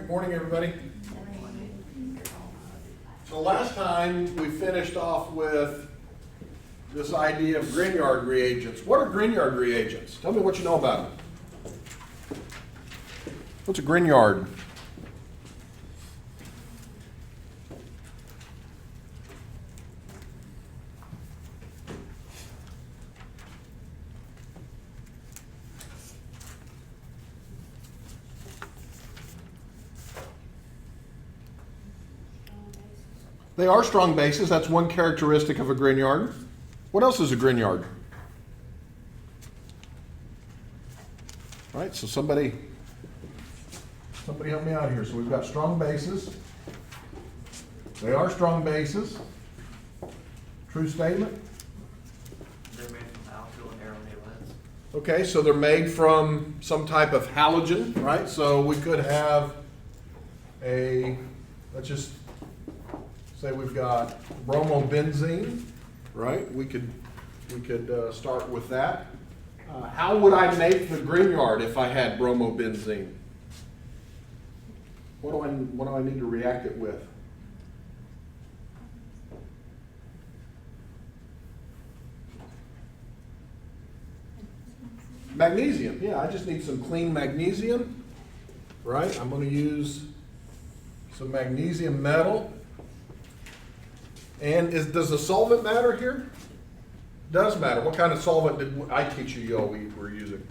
Good morning, everybody. So last time we finished off with this idea of Grignard reagents. What are Grignard reagents? Tell me what you know about them. What's a Grignard? They are strong bases. That's one characteristic of a Grignard. What else is a Grignard? All right, so somebody help me out here. So we've got strong bases. They are strong bases. True statement? They're made from alkyl and aryl halides. Okay, so they're made from some type of halogen, right? So we could have let's just say we've got bromobenzene, right? We could start with that. How would I make the Grignard if I had bromobenzene? What do I need to react it with? Magnesium. Yeah, I just need some clean magnesium, right? I'm going to use some magnesium metal. And does the solvent matter here? Does matter. What kind of solvent did I teach you all we were using?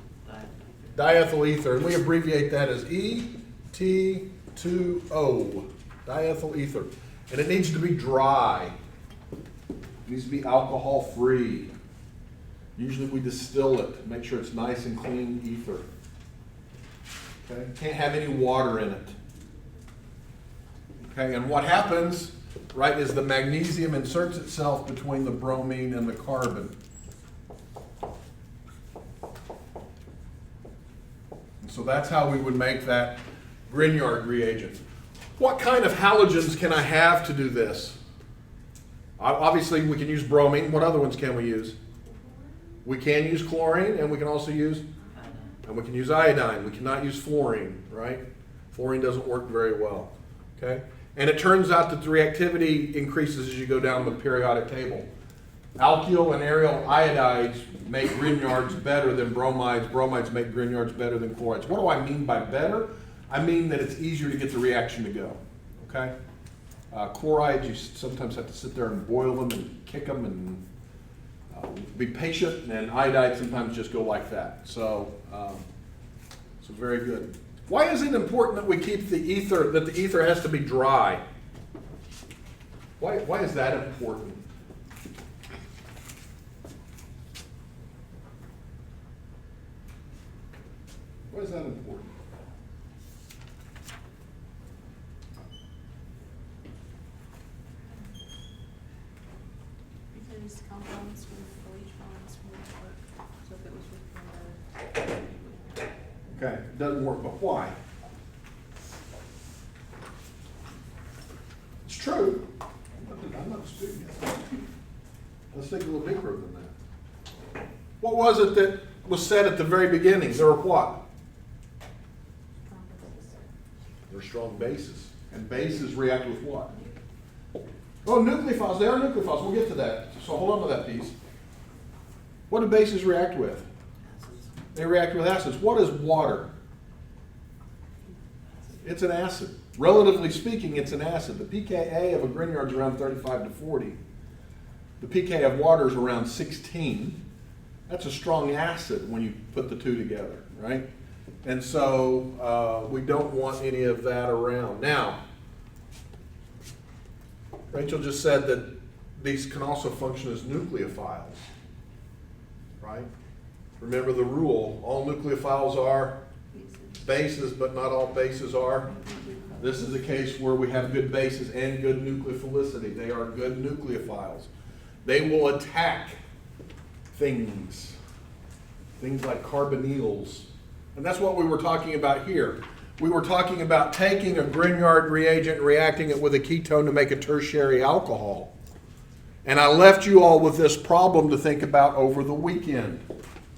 Diethyl ether. And we abbreviate that as ET2O. Diethyl ether. And it needs to be dry. It needs to be alcohol free. Usually we distill it, make sure it's nice and clean ether. Okay? Can't have any water in it. Okay, and what happens, right, is the magnesium inserts itself between the bromine and the carbon. And so that's how we would make that Grignard reagent. What kind of halogens can I have to do this? Obviously, we can use bromine. What other ones can we use? We can use chlorine, and we can also use, and we can use iodine. We cannot use fluorine, right? Fluorine doesn't work very well, okay? And it turns out that the reactivity increases as you go down the periodic table. Alkyl and aryl iodides make Grignards better than bromides. Bromides make Grignards better than chlorides. What do I mean by better? I mean that it's easier to get the reaction to go, okay? Chlorides, you sometimes have to sit there and boil them and kick them and be patient, and iodide sometimes just go like that. So very good. Why is it important that we keep the ether, that the ether has to be dry? Why is that important? Why is that important? Because compounds with OH bonds won't work. So if it was with water, Okay, it doesn't work, but why? It's true. I'm not stupid. Let's think a little deeper than that. What was it that was said at the very beginning? There were what? They're strong bases. And bases react with what? Oh, nucleophiles. They are nucleophiles. We'll get to that. So hold on to that piece. What do bases react with? They react with acids. What is water? It's an acid. Relatively speaking, it's an acid. The pKa of a Grignard is around 35 to 40. The pK of water is around 16. That's a strong acid when you put the two together, right? And so we don't want any of that around. Now, Rachel just said that these can also function as nucleophiles, right? Remember the rule, all nucleophiles are bases, but not all bases are. This is a case where we have good bases and good nucleophilicity. They are good nucleophiles. They will attack things like carbonyls. And that's what we were talking about here. We were talking about taking a Grignard reagent and reacting it with a ketone to make a tertiary alcohol. And I left you all with this problem to think about over the weekend.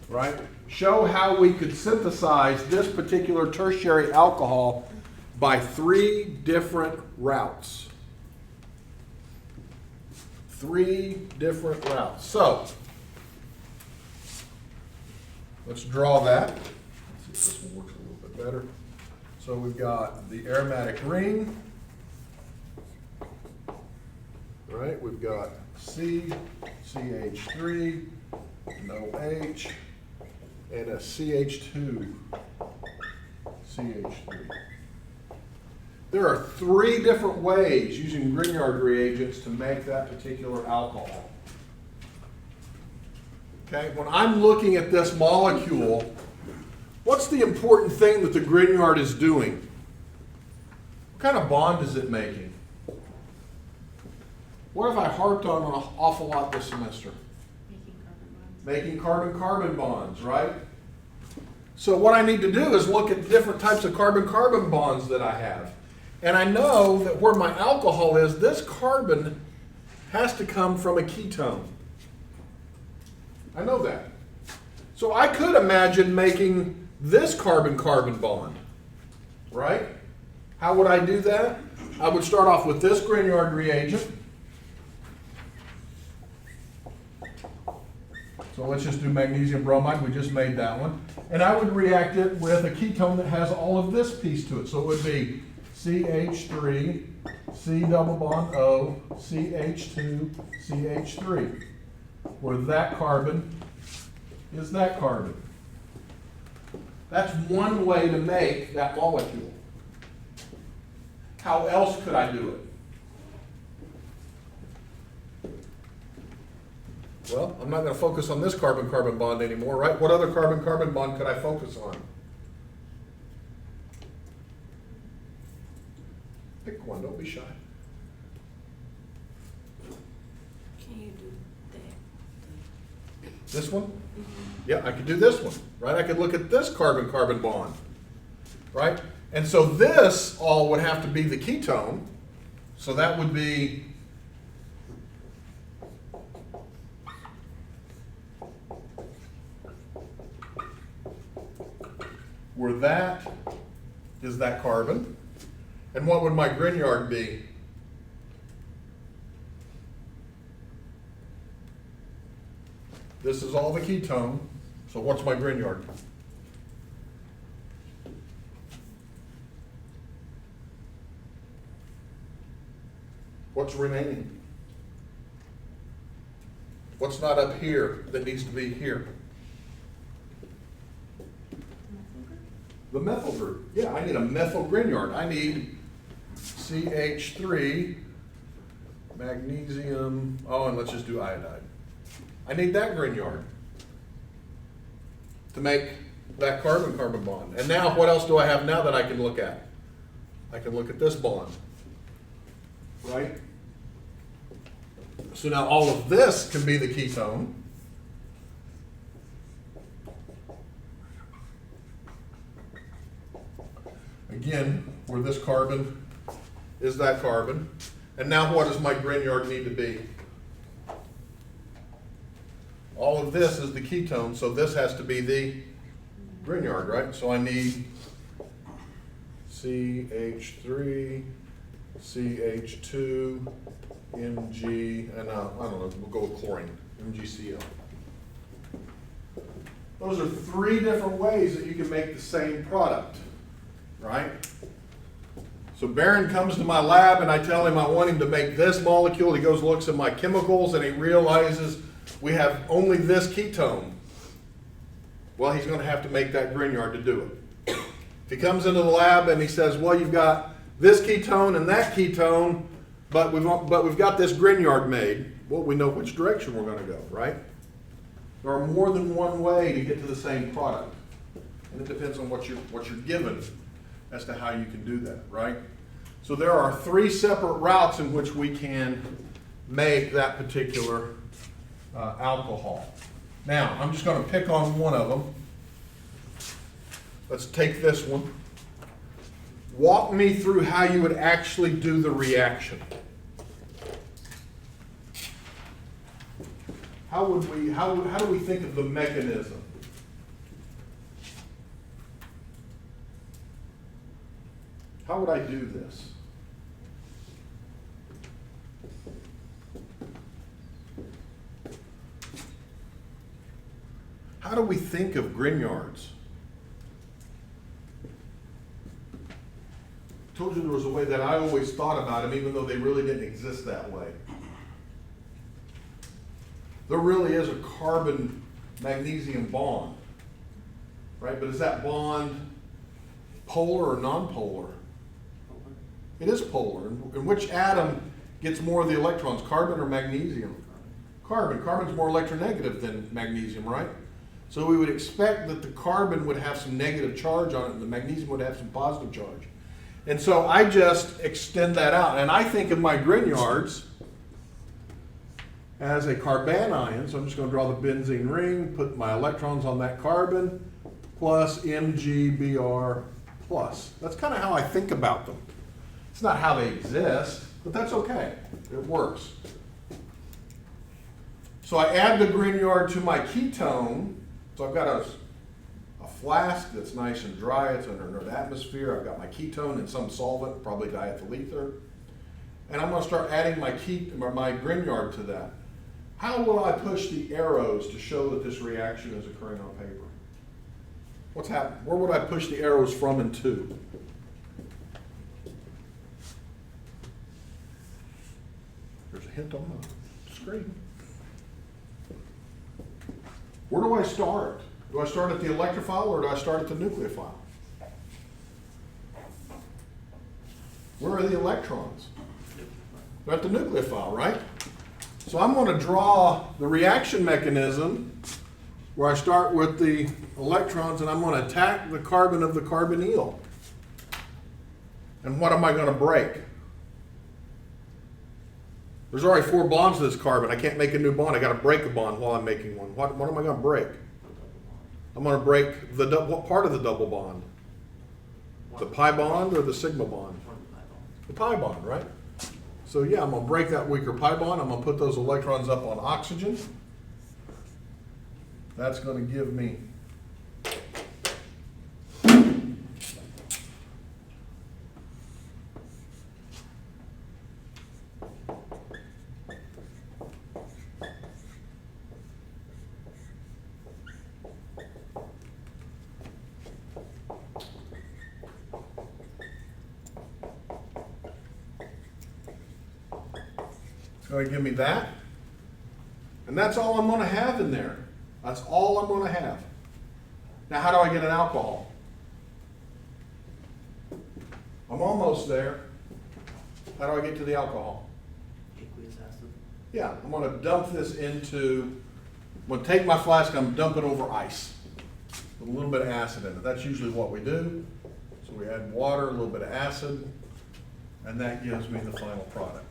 Right? Show how we could synthesize this particular tertiary alcohol by 3 different routes. 3 different routes. So, let's draw that. Let's see if this one works a little bit better. So we've got the aromatic ring, right? We've got C, CH3, an OH, and a CH2, CH3. There are 3 different ways using Grignard reagents to make that particular alcohol. Okay, when I'm looking at this molecule, what's the important thing that the Grignard is doing? What kind of bond is it making? What have I harped on an awful lot this semester? Making carbon bonds. Making carbon-carbon bonds, right? So what I need to do is look at different types of carbon-carbon bonds that I have. And I know that where my alcohol is, this carbon has to come from a ketone. I know that. So I could imagine making this carbon-carbon bond, right? How would I do that? I would start off with this Grignard reagent. So let's just do magnesium bromide. We just made that one. And I would react it with a ketone that has all of this piece to it. So it would be CH3, C double bond O, CH2, CH3. Where that carbon is that carbon. That's one way to make that molecule. How else could I do it? Well, I'm not going to focus on this carbon-carbon bond anymore, right? What other carbon-carbon bond could I focus on? Pick one, don't be shy. Can you do that? This one? Yeah, I could do this one, right? I could look at this carbon-carbon bond, right? And so this all would have to be the ketone. So that would be where that is that carbon. And what would my Grignard be? This is all the ketone. So what's my Grignard? What's remaining? What's not up here that needs to be here? The methyl group. Yeah, I need a methyl Grignard. I need CH3, magnesium, oh, and let's just do iodide. I need that Grignard to make that carbon-carbon bond. And now, what else do I have now that I can look at? I can look at this bond, right? So now all of this can be the ketone. Again, where this carbon is that carbon. And now what does my Grignard need to be? All of this is the ketone, so this has to be the Grignard, right? So I need CH3, CH2, Mg, and I don't know, we'll go with chlorine, MgCl. Those are 3 different ways that you can make the same product, right? So Barron comes to my lab and I tell him I want him to make this molecule. He goes, looks at my chemicals, and he realizes we have only this ketone. Well, he's going to have to make that Grignard to do it. If he comes into the lab and he says, well, you've got this ketone and that ketone, but we've got this Grignard made, well, we know which direction we're going to go, right? There are more than one way to get to the same product. And it depends on what you're given as to how you can do that, right? So there are 3 separate routes in which we can make that particular alcohol. Now, I'm just going to pick on one of them. Let's take this one. Walk me through how you would actually do the reaction. How do we think of the mechanism? How would I do this? How do we think of Grignards? I told you there was a way that I always thought about them, even though they really didn't exist that way. There really is a carbon magnesium bond, right? But is that bond polar or non-polar? It is polar. And which atom gets more of the electrons, carbon or magnesium? Carbon. Carbon's more electronegative than magnesium, right? So we would expect that the carbon would have some negative charge on it and the magnesium would have some positive charge. And so I just extend that out. And I think of my Grignards as a carbanion. So I'm just going to draw the benzene ring, put my electrons on that carbon, plus MgBr plus. That's kind of how I think about them. It's not how they exist, but that's okay. It works. So I add the Grignard to my ketone. So I've got a flask that's nice and dry. It's under an atmosphere. I've got my ketone and some solvent, probably diethyl ether. And I'm going to start adding my Grignard to that. How will I push the arrows to show that this reaction is occurring on paper? What's happening? Where would I push the arrows from and to? There's a hint on the screen. Where do I start? Do I start at the electrophile or do I start at the nucleophile? Where are the electrons? They're at the nucleophile, right? So I'm going to draw the reaction mechanism where I start with the electrons and I'm going to attack the carbon of the carbonyl. And what am I going to break? There's already 4 bonds to this carbon. I can't make a new bond. I got to break a bond while I'm making one. What am I going to break? I'm going to break what part of the double bond? The pi bond or the sigma bond? The pi bond, right? So yeah, I'm going to break that weaker pi bond. I'm going to put those electrons up on oxygen. That's going to give me going to give me that. And that's all I'm going to have in there. That's all I'm going to have. Now, how do I get an alcohol? I'm almost there. How do I get to the alcohol? Aqueous acid. Yeah, I'm going to dump this into, I'm going to take my flask, I'm dumping over ice with a little bit of acid in it. That's usually what we do. So we add water, a little bit of acid, and that gives me the final product.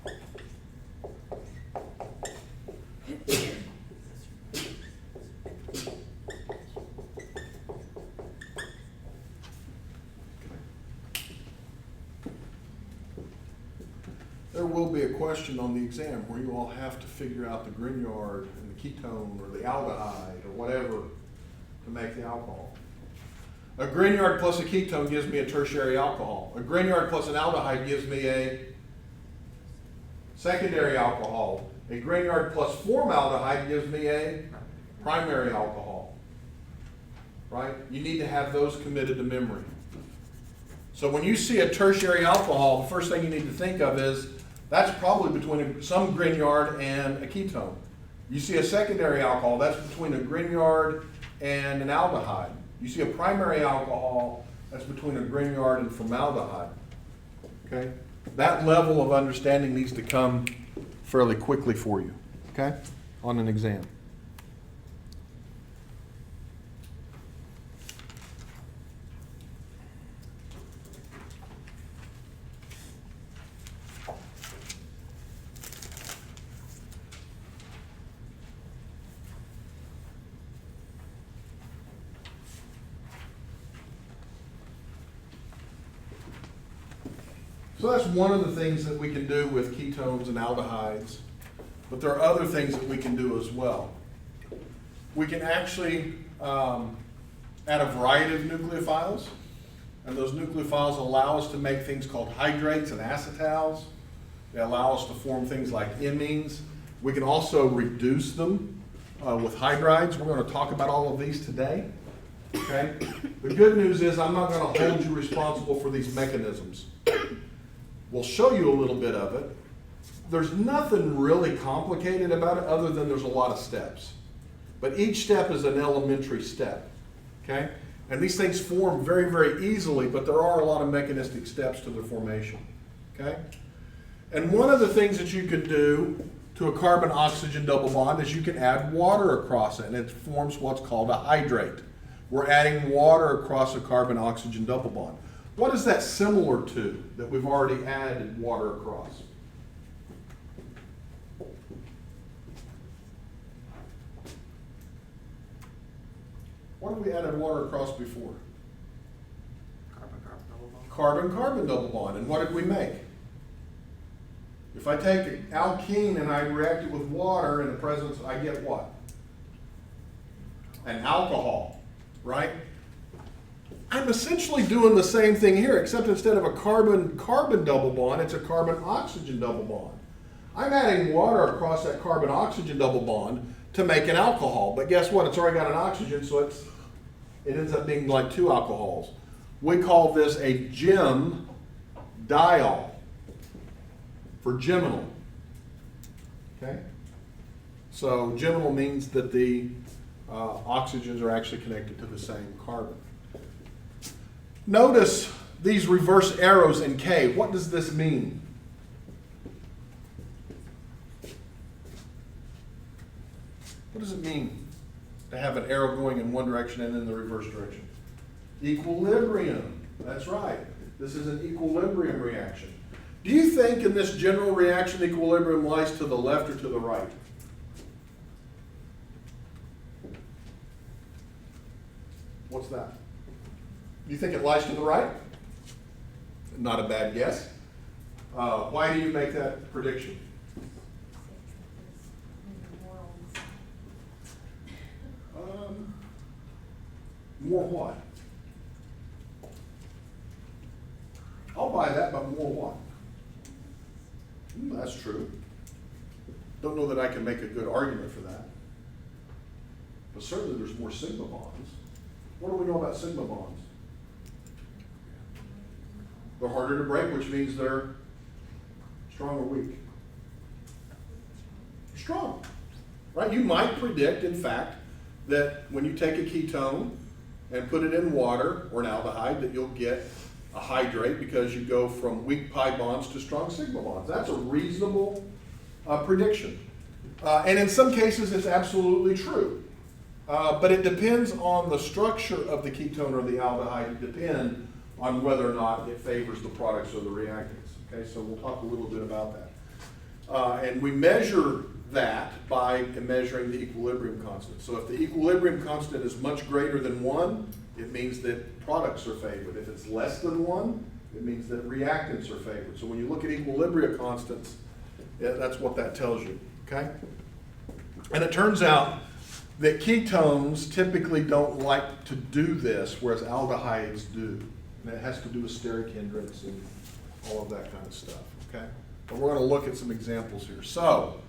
There will be a question on the exam where you all have to figure out the Grignard and the ketone or the aldehyde or whatever to make the alcohol. A Grignard plus a ketone gives me a tertiary alcohol. A Grignard plus an aldehyde gives me a secondary alcohol. A Grignard plus formaldehyde gives me a primary alcohol. Right? You need to have those committed to memory. So when you see a tertiary alcohol, the first thing you need to think of is that's probably between some Grignard and a ketone. You see a secondary alcohol, that's between a Grignard and an aldehyde. You see a primary alcohol, that's between a Grignard and formaldehyde. Okay? That level of understanding needs to come fairly quickly for you, okay, on an exam. So that's one of the things that we can do with ketones and aldehydes, but there are other things that we can do as well. We can actually add a variety of nucleophiles. And those nucleophiles allow us to make things called hydrates and acetals. They allow us to form things like imines. We can also reduce them with hydrides. We're going to talk about all of these today. Okay? The good news is I'm not going to hold you responsible for these mechanisms. We'll show you a little bit of it. There's nothing really complicated about it other than there's a lot of steps. But each step is an elementary step. Okay? And these things form very, very easily, but there are a lot of mechanistic steps to their formation. Okay? And one of the things that you can do to a carbon-oxygen double bond is you can add water across it, and it forms what's called a hydrate. We're adding water across a carbon-oxygen double bond. What is that similar to that we've already added water across? What have we added water across before? Carbon-carbon double bond. Carbon-carbon double bond. And what did we make? If I take an alkene and I react it with water in the presence, I get what? An alcohol, right? I'm essentially doing the same thing here, except instead of a carbon-carbon double bond, it's a carbon-oxygen double bond. I'm adding water across that carbon-oxygen double bond to make an alcohol. But guess what? It's already got an oxygen, so it ends up being like two alcohols. We call this a gem diol for geminal. Okay? So geminal means that the oxygens are actually connected to the same carbon. Notice these reverse arrows in K. What does this mean? What does it mean to have an arrow going in one direction and in the reverse direction? Equilibrium. That's right. This is an equilibrium reaction. Do you think in this general reaction equilibrium lies to the left or to the right? What's that? Do you think it lies to the right? Not a bad guess. Why do you make that prediction? More what? I'll buy that, but more what? That's true. Don't know that I can make a good argument for that. But certainly there's more sigma bonds. What do we know about sigma bonds? They're harder to break, which means they're strong or weak. Strong, right? You might predict, in fact, that when you take a ketone and put it in water or an aldehyde, that you'll get a hydrate because you go from weak pi bonds to strong sigma bonds. That's a reasonable prediction. And in some cases, it's absolutely true. But it depends on the structure of the ketone or the aldehyde. It depends on whether or not it favors the products or the reactants. Okay, so we'll talk a little bit about that. And we measure that by measuring the equilibrium constant. So if the equilibrium constant is much greater than 1, it means that products are favored. If it's less than 1, it means that reactants are favored. So when you look at equilibrium constants, that's what that tells you. Okay? And it turns out that ketones typically don't like to do this, whereas aldehydes do. And it has to do with steric hindrance and all of that kind of stuff. Okay? But we're going to look at some examples here. So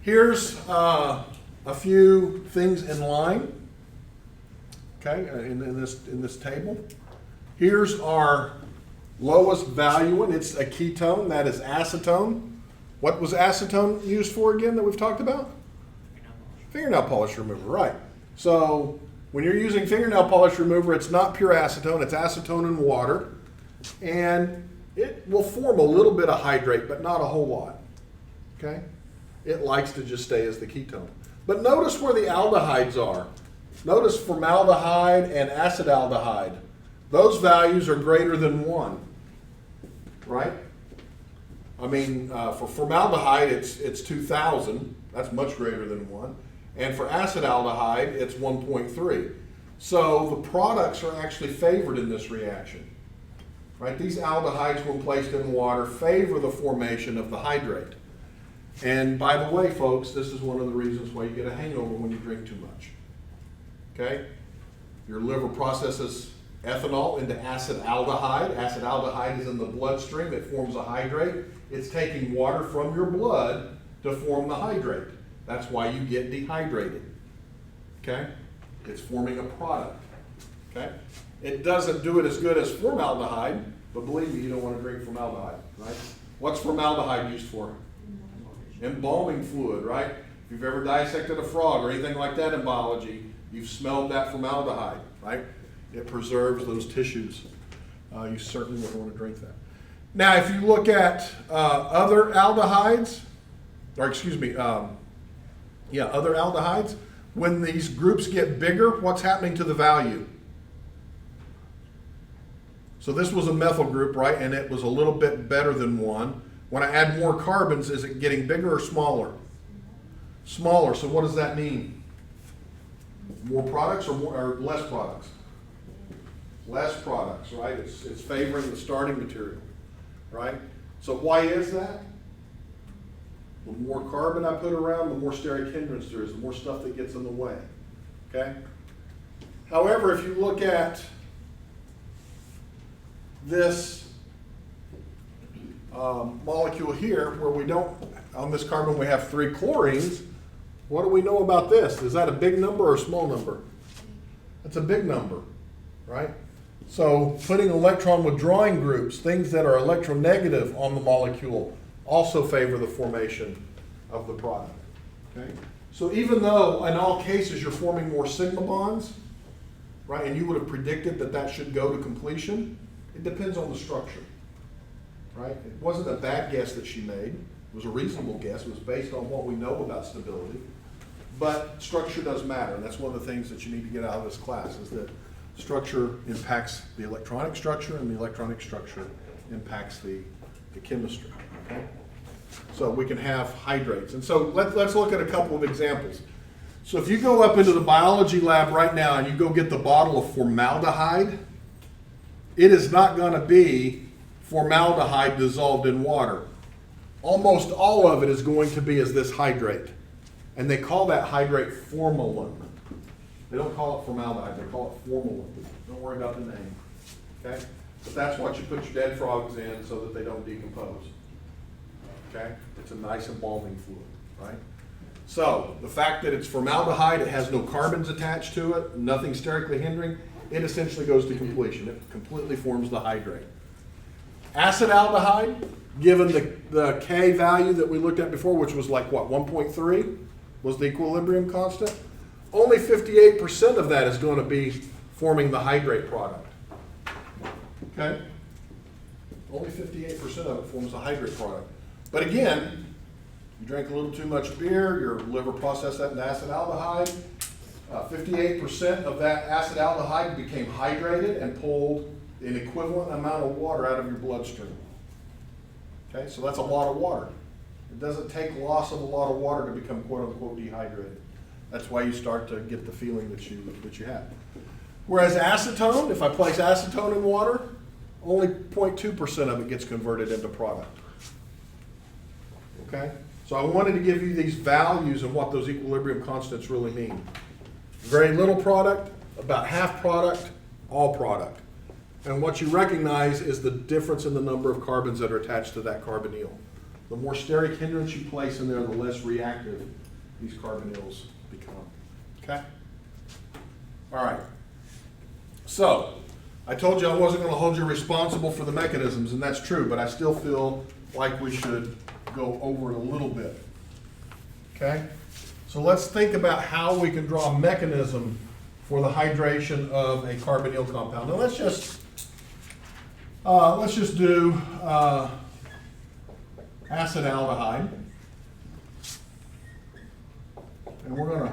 here's a few things in line. Okay, in this table. Here's our lowest value, and it's a ketone. That is acetone. What was acetone used for again that we've talked about? Fingernail polish remover, right. So when you're using fingernail polish remover, it's not pure acetone, it's acetone and water. And it will form a little bit of hydrate, but not a whole lot. Okay? It likes to just stay as the ketone. But notice where the aldehydes are. Notice formaldehyde and acetaldehyde. Those values are greater than 1, right? I mean, for formaldehyde, it's 2,000. That's much greater than 1. And for acetaldehyde, it's 1.3. So the products are actually favored in this reaction, right? These aldehydes, when placed in water, favor the formation of the hydrate. And by the way, folks, this is one of the reasons why you get a hangover when you drink too much. Okay? Your liver processes ethanol into acetaldehyde. Acetaldehyde is in the bloodstream. It forms a hydrate. It's taking water from your blood to form the hydrate. That's why you get dehydrated. Okay? It's forming a product. Okay? It doesn't do it as good as formaldehyde, but believe me, you don't want to drink formaldehyde, right? What's formaldehyde used for? Embalming fluid, right? If you've ever dissected a frog or anything like that in biology, you've smelled that formaldehyde, right? It preserves those tissues. You certainly wouldn't want to drink that. Now, if you look at other aldehydes, or excuse me, other aldehydes, when these groups get bigger, what's happening to the value? So this was a methyl group, right? And it was a little bit better than 1. When I add more carbons, is it getting bigger or smaller? Smaller. So what does that mean? More products or less products? Less products, right? It's favoring the starting material, right? So why is that? The more carbon I put around, the more steric hindrance there is, the more stuff that gets in the way, okay? However, if you look at this molecule here, where we don't, on this carbon we have 3 chlorines, what do we know about this? Is that a big number or a small number? That's a big number, right? So putting electron withdrawing groups, things that are electronegative on the molecule, also favor the formation of the product, okay? So even though in all cases you're forming more sigma bonds, right, and you would have predicted that that should go to completion, it depends on the structure, right? It wasn't a bad guess that she made. It was a reasonable guess. It was based on what we know about stability. But structure does matter, and that's one of the things that you need to get out of this class, is that structure impacts the electronic structure, and the electronic structure impacts the chemistry, okay? So we can have hydrates. And so let's look at a couple of examples. So if you go up into the biology lab right now and you go get the bottle of formaldehyde, it is not going to be formaldehyde dissolved in water. Almost all of it is going to be as this hydrate. And they call that hydrate formalin. They don't call it formaldehyde, they call it formalin. Don't worry about the name, okay? But that's what you put your dead frogs in so that they don't decompose, okay? It's a nice embalming fluid, right? So the fact that it's formaldehyde, it has no carbons attached to it, nothing sterically hindering, it essentially goes to completion. It completely forms the hydrate. Acetaldehyde, given the K value that we looked at before, which was like what, 1.3 was the equilibrium constant? Only 58% of that is going to be forming the hydrate product. Okay? Only 58% of it forms the hydrate product. But again, you drank a little too much beer, your liver processed that into acetaldehyde. 58% of that acetaldehyde became hydrated and pulled an equivalent amount of water out of your bloodstream. Okay, so that's a lot of water. It doesn't take loss of a lot of water to become quote unquote dehydrated. That's why you start to get the feeling that you have. Whereas acetone, if I place acetone in water, only 0.2% of it gets converted into product. Okay? So I wanted to give you these values and what those equilibrium constants really mean. Very little product, about half product, all product. And what you recognize is the difference in the number of carbons that are attached to that carbonyl. The more steric hindrance you place in there, the less reactive these carbonyls become. Okay? All right. So, I told you I wasn't going to hold you responsible for the mechanisms, and that's true, but I still feel like we should go over it a little bit. Okay? So let's think about how we can draw a mechanism for the hydration of a carbonyl compound. Now let's just do acetaldehyde, and we're going to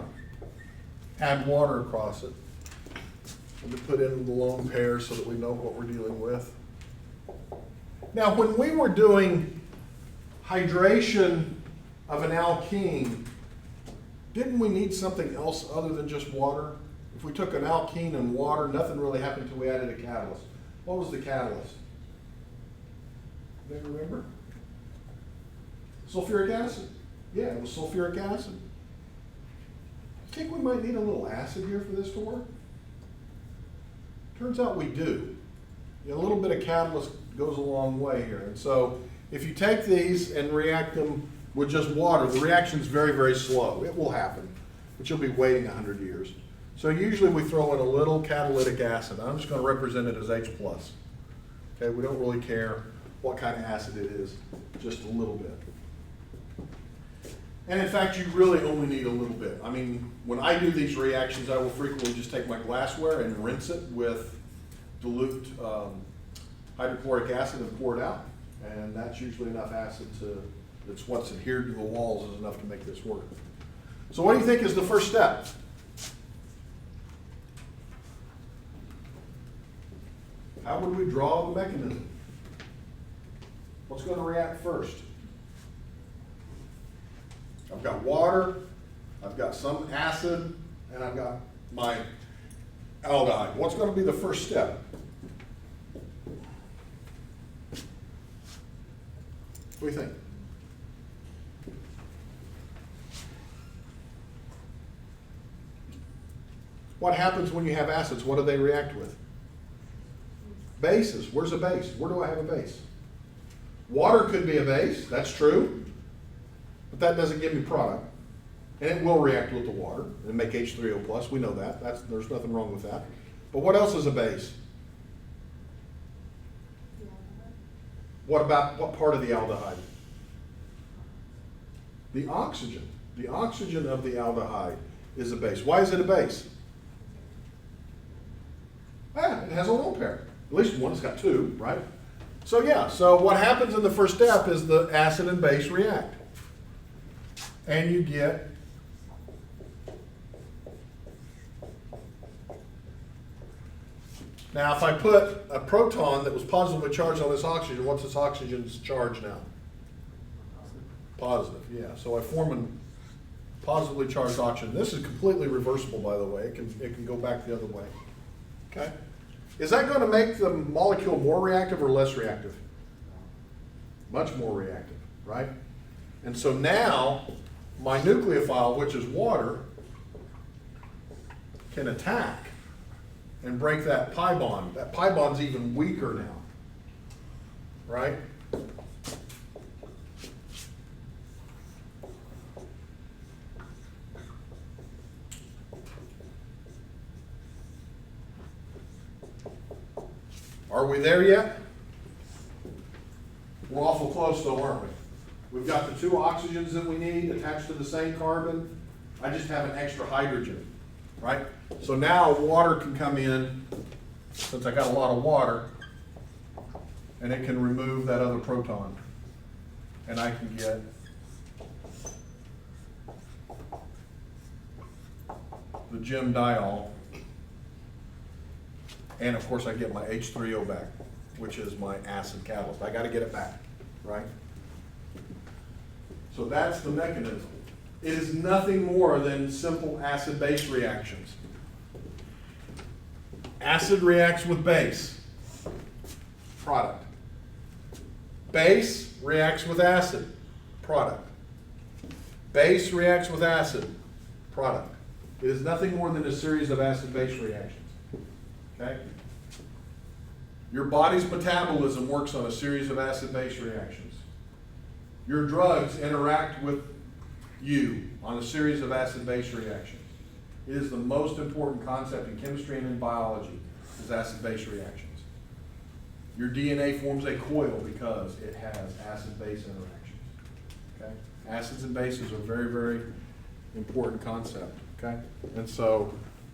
add water across it. And to put in the lone pair so that we know what we're dealing with. Now, when we were doing hydration of an alkene, didn't we need something else other than just water? If we took an alkene and water, nothing really happened until we added a catalyst. What was the catalyst? Anybody remember? Sulfuric acid. Yeah, it was sulfuric acid. I think we might need a little acid here for this to work. Turns out we do. You know, a little bit of catalyst goes a long way here. And so if you take these and react them with just water, the reaction's very, very slow. It will happen, but you'll be waiting 100 years. So usually we throw in a little catalytic acid. I'm just going to represent it as H+. Okay, we don't really care what kind of acid it is, just a little bit. And in fact, you really only need a little bit. I mean, when I do these reactions, I will frequently just take my glassware and rinse it with dilute hydrochloric acid and pour it out. And that's usually enough acid that's what's adhered to the walls is enough to make this work. So what do you think is the first step? How would we draw the mechanism? What's going to react first? I've got water, I've got some acid, and I've got my aldehyde. What's going to be the first step? What do you think? What happens when you have acids? What do they react with? Bases. Where's a base? Where do I have a base? Water could be a base, that's true, but that doesn't give me product. And it will react with the water and make H3O+. We know that. There's nothing wrong with that. But what else is a base? What part of the aldehyde? The oxygen. The oxygen of the aldehyde is a base. Why is it a base? It has a lone pair. At least one, it's got two, right? So yeah, so what happens in the first step is the acid and base react. And you get now if I put a proton that was positively charged on this oxygen, what's this oxygen's charge now? Positive, yeah. So I form a positively charged oxygen. This is completely reversible, by the way. It can go back the other way. Okay? Is that going to make the molecule more reactive or less reactive? Much more reactive, right? And so now my nucleophile, which is water, can attack and break that pi bond. That pi bond's even weaker now, right? Are we there yet? We're awful close though, aren't we? We've got the two oxygens that we need attached to the same carbon. I just have an extra hydrogen, right? So now water can come in, since I got a lot of water, and it can remove that other proton. And I can get the gem diol. And of course I get my H3O back, which is my acid catalyst. I got to get it back, right? So that's the mechanism. It is nothing more than simple acid-base reactions. Acid reacts with base, product. Base reacts with acid, product. Base reacts with acid, product. It is nothing more than a series of acid-base reactions. Okay? Your body's metabolism works on a series of acid-base reactions. Your drugs interact with you on a series of acid-base reactions. It is the most important concept in chemistry and in biology, is acid-base reactions. Your DNA forms a coil because it has acid-base interactions. Okay? Acids and bases are very, very important concept. Okay? And so,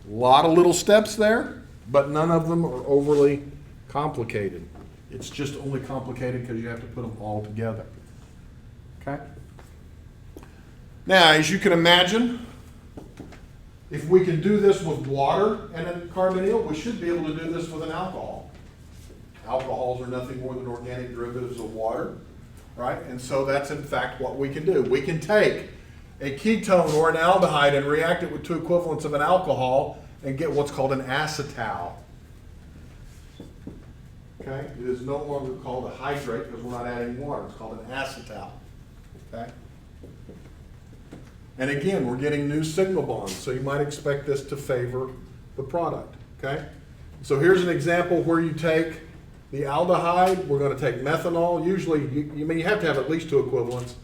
a lot of little steps there, but none of them are overly complicated. It's just only complicated because you have to put them all together. Okay? Now, as you can imagine, if we can do this with water and a carbonyl, we should be able to do this with an alcohol. Alcohols are nothing more than organic derivatives of water, right? And so that's in fact what we can do. We can take a ketone or an aldehyde and react it with two equivalents of an alcohol and get what's called an acetal. Okay? It is no longer called a hydrate because we're not adding water. It's called an acetal. Okay? And again, we're getting new signal bonds, so you might expect this to favor the product. Okay? So here's an example where you take the aldehyde, we're gonna take methanol, usually, you have to have at least two equivalents,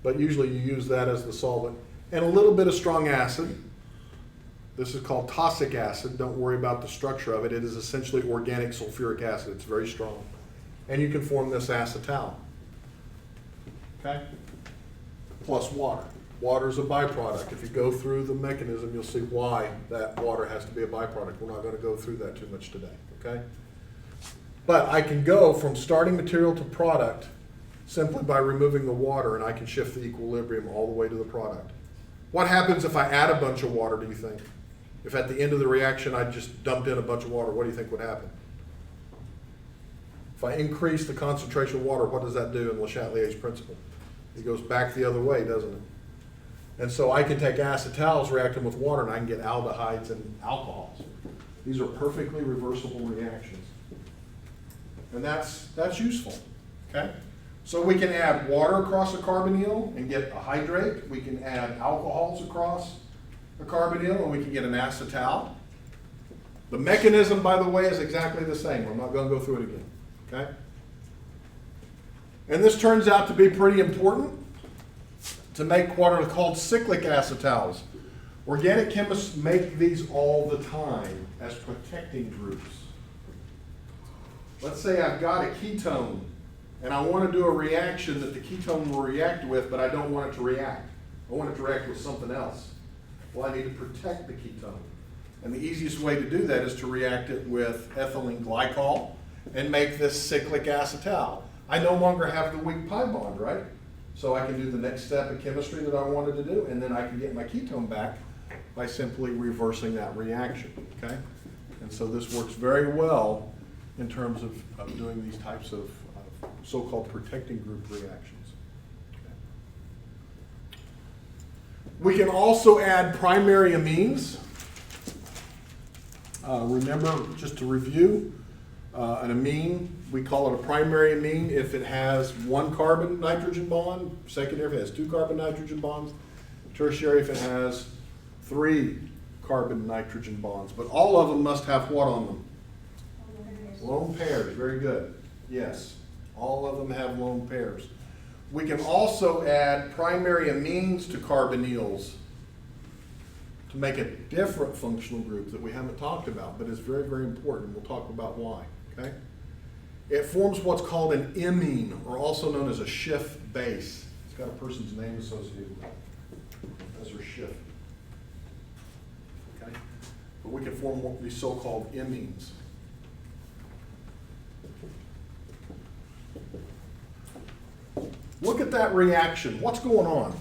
but usually you use that as the solvent, and a little bit of strong acid. This is called tosic acid, don't worry about the structure of it, it is essentially organic sulfuric acid, it's very strong. And you can form this acetal, okay? Plus water. Water is a byproduct. If you go through the mechanism, you'll see why that water has to be a byproduct. We're not going to go through that too much today, okay? But I can go from starting material to product simply by removing the water, and I can shift the equilibrium all the way to the product. What happens if I add a bunch of water, do you think? If at the end of the reaction I just dumped in a bunch of water, what do you think would happen? If I increase the concentration of water, what does that do in Le Chatelier's principle? It goes back the other way, doesn't it? And so I can take acetals, react them with water, and I can get aldehydes and alcohols. These are perfectly reversible reactions. And that's useful, okay? So we can add water across a carbonyl and get a hydrate. We can add alcohols across a carbonyl and we can get an acetal. The mechanism, by the way, is exactly the same. I'm not going to go through it again, okay? And this turns out to be pretty important to make what are called cyclic acetals. Organic chemists make these all the time as protecting groups. Let's say I've got a ketone and I want to do a reaction that the ketone will react with, but I don't want it to react. I want it to react with something else. Well, I need to protect the ketone. And the easiest way to do that is to react it with ethylene glycol and make this cyclic acetal. I no longer have the weak pi bond, right? So I can do the next step of chemistry that I wanted to do, and then I can get my ketone back by simply reversing that reaction, okay? And so this works very well in terms of doing these types of so-called protecting group reactions. Okay. We can also add primary amines. Remember, just to review, an amine, we call it a primary amine if it has one carbon nitrogen bond, secondary if it has two carbon nitrogen bonds, tertiary if it has three carbon nitrogen bonds. But all of them must have what on them? Lone pairs, very good. Yes, all of them have lone pairs. We can also add primary amines to carbonyls to make a different functional group that we haven't talked about, but it's very, very important. We'll talk about why, okay? It forms what's called an imine, or also known as a Schiff base. It's got a person's name associated with it, as their Schiff. Okay? But we can form what these so-called imines. Look at that reaction. What's going on?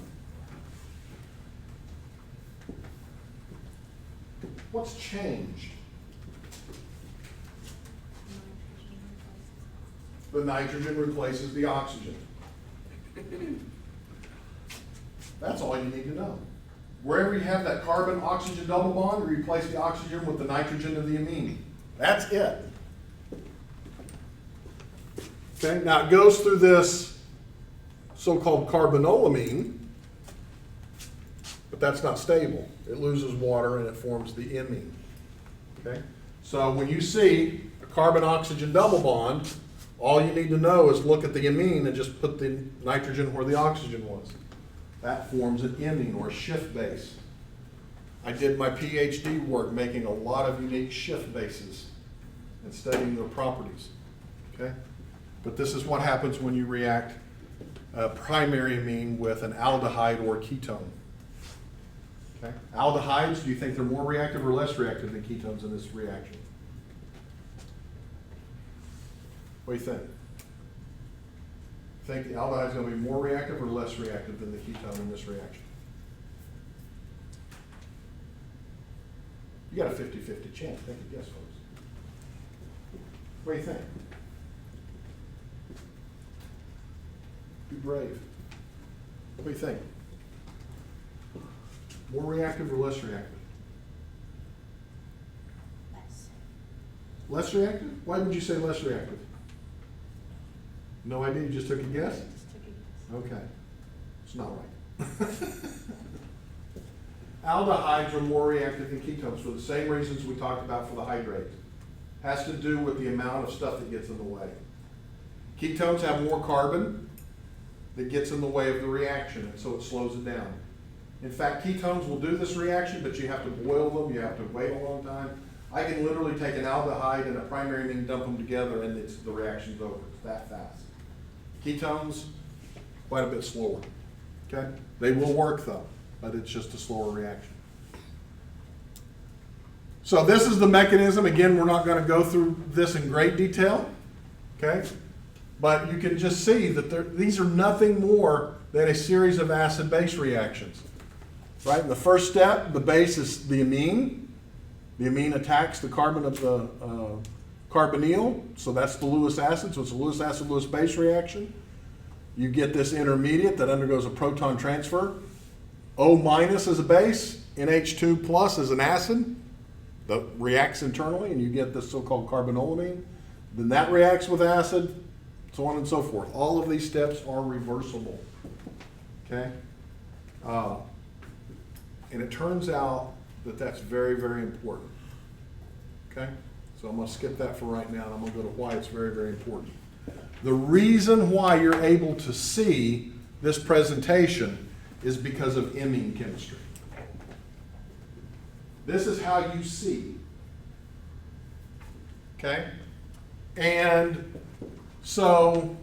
What's changed? The nitrogen replaces the oxygen. That's all you need to know. Wherever you have that carbon-oxygen double bond, you replace the oxygen with the nitrogen of the amine. That's it. Okay, now it goes through this so-called carbonylamine, but that's not stable. It loses water and it forms the imine. Okay? So when you see a carbon-oxygen double bond, all you need to know is look at the amine and just put the nitrogen where the oxygen was. That forms an imine or a Schiff base. I did my PhD work making a lot of unique Schiff bases and studying their properties. Okay? But this is what happens when you react a primary amine with an aldehyde or ketone. Okay? Aldehydes, do you think they're more reactive or less reactive than ketones in this reaction? What do you think? Think the aldehyde is going to be more reactive or less reactive than the ketone in this reaction? You got a 50-50 chance. Take a guess, folks. What do you think? Be brave. What do you think? More reactive or less reactive? Less. Less reactive? Why would you say less reactive? No idea, you just took a guess? Just took a guess. Okay. It's not right. Aldehydes are more reactive than ketones for the same reasons we talked about for the hydrate. has to do with the amount of stuff that gets in the way. Ketones have more carbon that gets in the way of the reaction, and so it slows it down. In fact, ketones will do this reaction, but you have to boil them, you have to wait a long time. I can literally take an aldehyde and a primary amine, dump them together, and the reaction's over. It's that fast. Ketones, quite a bit slower. Okay? They will work though, but it's just a slower reaction. So this is the mechanism. Again, we're not going to go through this in great detail. Okay? But you can just see that these are nothing more than a series of acid-base reactions. Right? In the first step, the base is the amine. The amine attacks the carbon of the carbonyl, so that's the Lewis acid. So it's a Lewis acid-Lewis base reaction. You get this intermediate that undergoes a proton transfer. O minus is a base, NH2 plus is an acid that reacts internally, and you get this so-called carbanolamine. Then that reacts with acid, so on and so forth. All of these steps are reversible. Okay? And it turns out that that's very, very important. Okay? So I'm going to skip that for right now, and I'm going to go to why it's very, very important. The reason why you're able to see this presentation is because of imine chemistry. This is how you see. Okay? And so,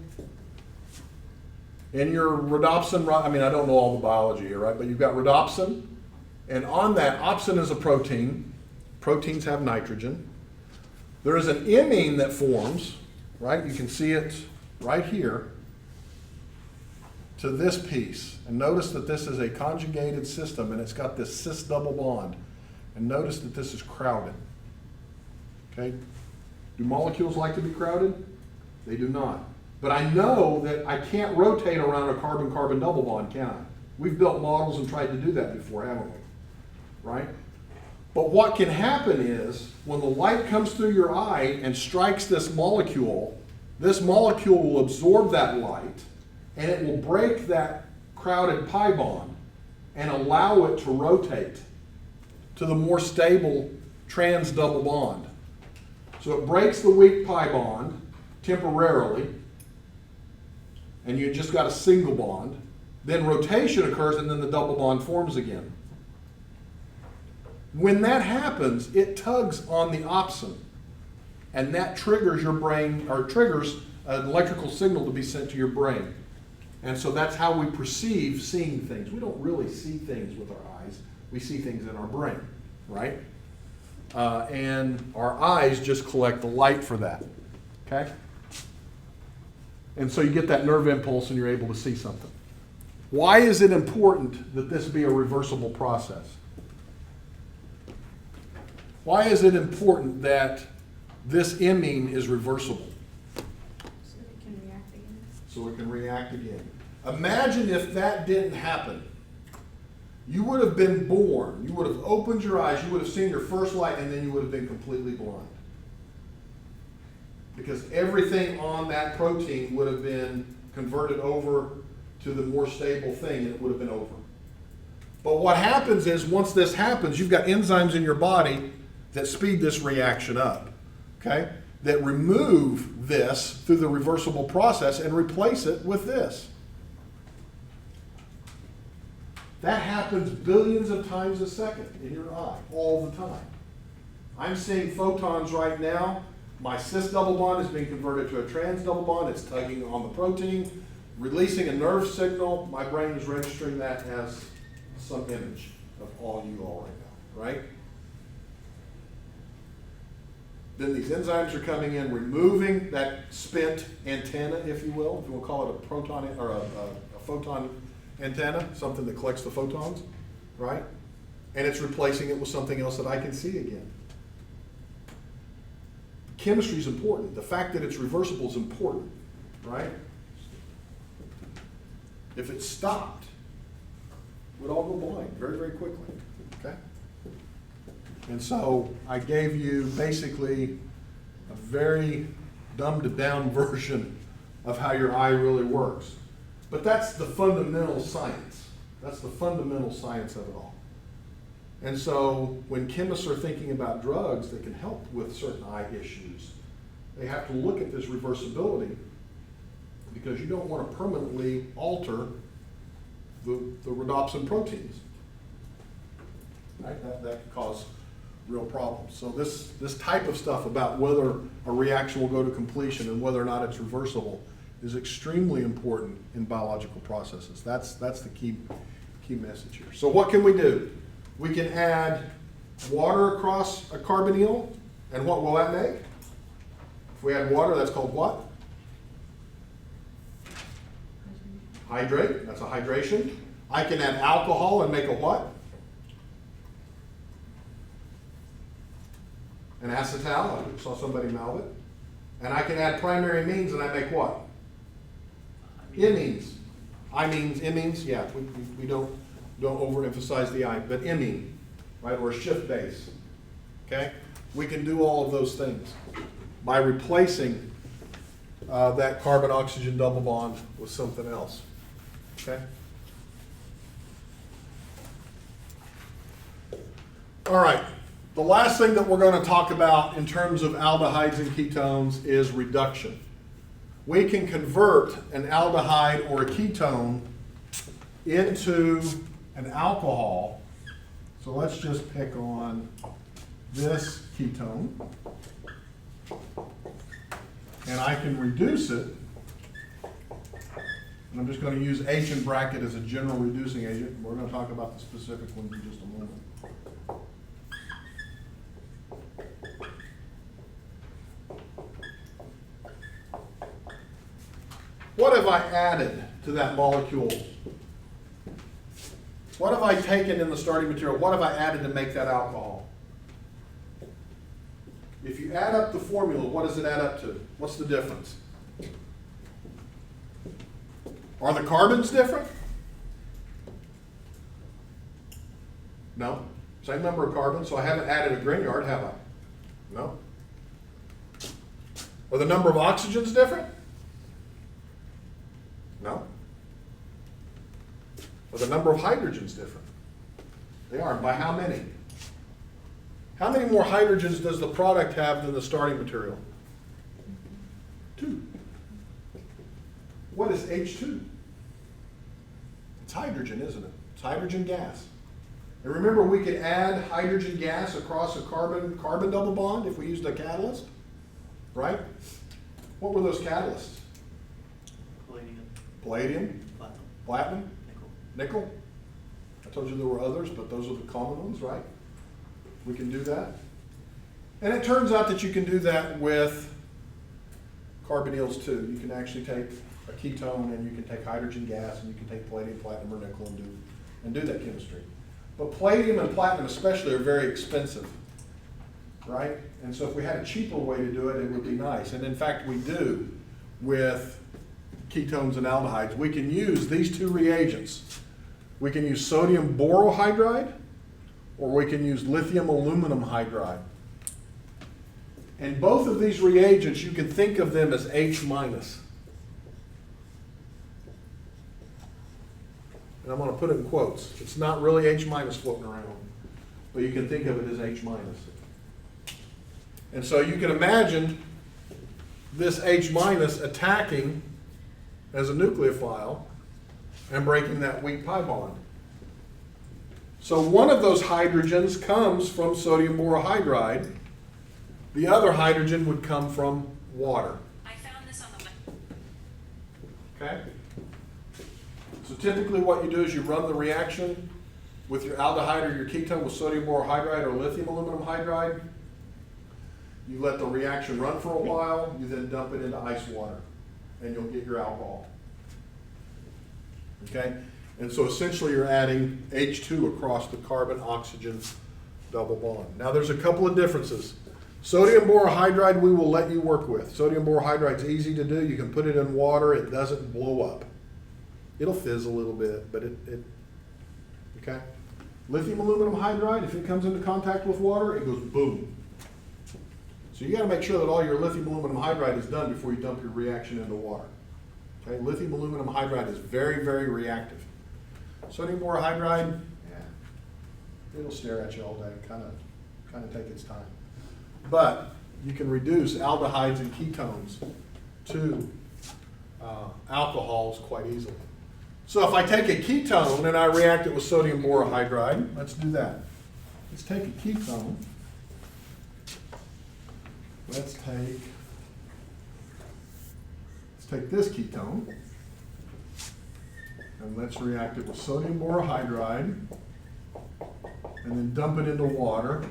in your rhodopsin, I mean, I don't know all the biology here, right? But you've got rhodopsin, and on that, opsin is a protein. Proteins have nitrogen. There is an imine that forms, right? You can see it right here to this piece. And notice that this is a conjugated system, and it's got this cis double bond. And notice that this is crowded. Okay? Do molecules like to be crowded? They do not. But I know that I can't rotate around a carbon-carbon double bond, can I? We've built models and tried to do that before, haven't we? Right? But what can happen is, when the light comes through your eye and strikes this molecule will absorb that light, and it will break that crowded pi bond and allow it to rotate to the more stable trans double bond. So it breaks the weak pi bond temporarily, and you just got a single bond. Then rotation occurs, and then the double bond forms again. When that happens, it tugs on the opsin, and that triggers your brain, or triggers an electrical signal to be sent to your brain. And so that's how we perceive seeing things. We don't really see things with our eyes. We see things in our brain, right? And our eyes just collect the light for that, okay? And so you get that nerve impulse and you're able to see something. Why is it important that this be a reversible process? Why is it important that this imine is reversible? So it can react again. So it can react again. Imagine if that didn't happen. You would have been born, you would have opened your eyes, you would have seen your first light, and then you would have been completely blind. Because everything on that protein would have been converted over to the more stable thing, and it would have been over. But what happens is, once this happens, you've got enzymes in your body that speed this reaction up, okay? That remove this through the reversible process and replace it with this. That happens billions of times a second in your eye, all the time. I'm seeing photons right now. My cis double bond is being converted to a trans double bond. It's tugging on the protein, releasing a nerve signal. My brain is registering that as some image of all you all right now, right? Then these enzymes are coming in, removing that spent antenna, if you will. If you will call it a proton or a photon antenna, something that collects the photons, right? And it's replacing it with something else that I can see again. Chemistry is important. The fact that it's reversible is important, right? If it stopped, we'd all go blind very, very quickly, okay? And so I gave you basically a very dumbed down version of how your eye really works. But that's the fundamental science. That's the fundamental science of it all. And so when chemists are thinking about drugs that can help with certain eye issues, they have to look at this reversibility, because you don't want to permanently alter the rhodopsin proteins. Right? That could cause real problems. So this type of stuff about whether a reaction will go to completion and whether or not it's reversible is extremely important in biological processes. That's the key message here. So what can we do? We can add water across a carbonyl, and what will that make? If we add water, that's called what? Hydrate. That's a hydration. I can add alcohol and make a what? An acetal. I saw somebody mouth it. And I can add primary amines and I make what? Imines. Imines, imines, yeah, we don't overemphasize the I, but imine, right, or a shift base, okay? We can do all of those things by replacing that carbon-oxygen double bond with something else, okay? All right, the last thing that we're going to talk about in terms of aldehydes and ketones is reduction. We can convert an aldehyde or a ketone into an alcohol. So let's just pick on this ketone. And I can reduce it. And I'm just going to use H in bracket as a general reducing agent. We're going to talk about the specific ones in just a moment. What have I added to that molecule? What have I taken in the starting material? What have I added to make that alcohol? If you add up the formula, what does it add up to? What's the difference? Are the carbons different? No. Same number of carbons, so I haven't added a Grignard, have I? No. Are the number of oxygens different? No. Are the number of hydrogens different? They are. By how many? How many more hydrogens does the product have than the starting material? 2. What is H2? It's hydrogen, isn't it? It's hydrogen gas. And remember, we could add hydrogen gas across a carbon double bond if we used a catalyst, right? What were those catalysts? Palladium, platinum, nickel. I told you there were others, but those are the common ones, right? We can do that. And it turns out that you can do that with carbonyls too. You can actually take a ketone and you can take hydrogen gas and you can take palladium, platinum, or nickel and do that chemistry. But palladium and platinum especially are very expensive, right? And so if we had a cheaper way to do it, it would be nice. And in fact, we do with ketones and aldehydes. We can use these two reagents. We can use sodium borohydride or we can use lithium aluminum hydride. And both of these reagents, you can think of them as H minus. And I'm going to put it in quotes. It's not really H minus floating around, but you can think of it as H minus. And so you can imagine this H minus attacking as a nucleophile and breaking that weak pi bond. So one of those hydrogens comes from sodium borohydride. The other hydrogen would come from water. I found this on the Okay? So typically what you do is you run the reaction with your aldehyde or your ketone with sodium borohydride or lithium aluminum hydride. You let the reaction run for a while, you then dump it into ice water, and you'll get your alcohol. Okay? And so essentially you're adding H2 across the carbon-oxygen double bond. Now there's a couple of differences. Sodium borohydride we will let you work with. Sodium borohydride is easy to do. You can put it in water. It doesn't blow up. It'll fizz a little bit, but okay? Lithium aluminum hydride, if it comes into contact with water, it goes boom. So you got to make sure that all your lithium aluminum hydride is done before you dump your reaction into water. Okay? Lithium aluminum hydride is very, very reactive. Sodium borohydride, yeah. It'll stare at you all day, kind of take its time. But you can reduce aldehydes and ketones to alcohols quite easily. So if I take a ketone and I react it with sodium borohydride, let's do that. Let's take a ketone. Let's take this ketone and let's react it with sodium borohydride and then dump it into water.